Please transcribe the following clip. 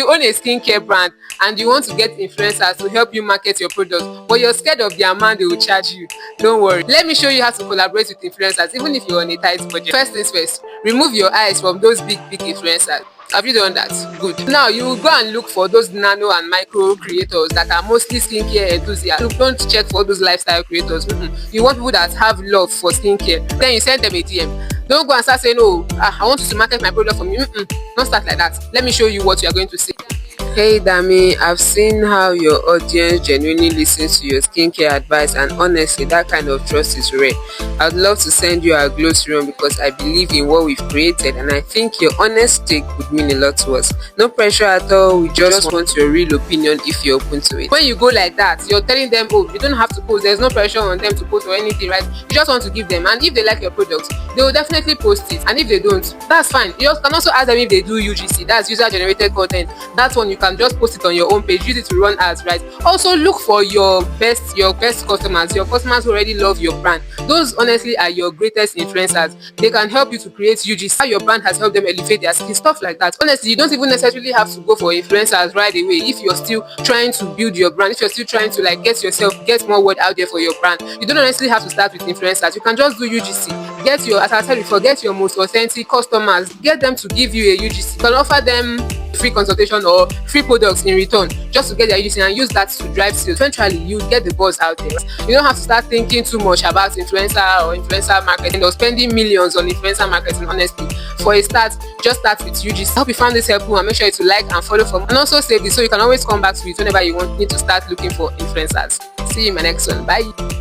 you own a skincare brand and you want to get influencers to help you market your products, but you're scared of the amount they will charge you, don't worry. Let me show you how to collaborate with influencers even if you're on a tight budget. First things first, remove your eyes from those big influencers. Have you done that? Good. Now you will go and look for those nano and micro creators that are mostly skincare enthusiasts. You don't check for those lifestyle creators. You want people that have love for skincare. Then you send them a DM. Don't go and start saying, oh, I want you to market my product for me. Don't start like that. Let me show you what you are going to say. Hey Dami, I've seen how your audience genuinely listens to your skincare advice, and honestly that kind of trust is rare. I'd love to send you our glow serum because I believe in what we've created and I think your honest take would mean a lot to us. No pressure at all, we just want your real opinion if you're open to it. When you go like that, you're telling them, oh, you don't have to post, there's no pressure on them to post or anything, right? You just want to give them, and if they like your product, they will definitely post it, and if they don't, that's fine. You can also ask them if they do UGC, that's user generated content. That's one you can just post it on your own page, use it to run ads, right? Also look for your best customers, your customers who already love your brand. Those honestly are your greatest influencers. They can help you to create UGC, how your brand has helped them elevate their skin, stuff like that. Honestly, you don't even necessarily have to go for influencers right away if you're still trying to build your brand, if you're still trying to like get more word out there for your brand. You don't honestly have to start with influencers. You can just do UGC. Get your, as I said before, get your most authentic customers, get them to give you a UGC. You can offer them free consultation or free products in return just to get their UGC and use that to drive sales. Eventually you get the buzz out there. You don't have to start thinking too much about influencer or influencer marketing or spending millions on influencer marketing. Honestly, for a start, just start with UGC. I hope you found this helpful and make sure to like and follow for more, and also save this so you can always come back to it whenever you need to start looking for influencers. See you in my next one. Bye.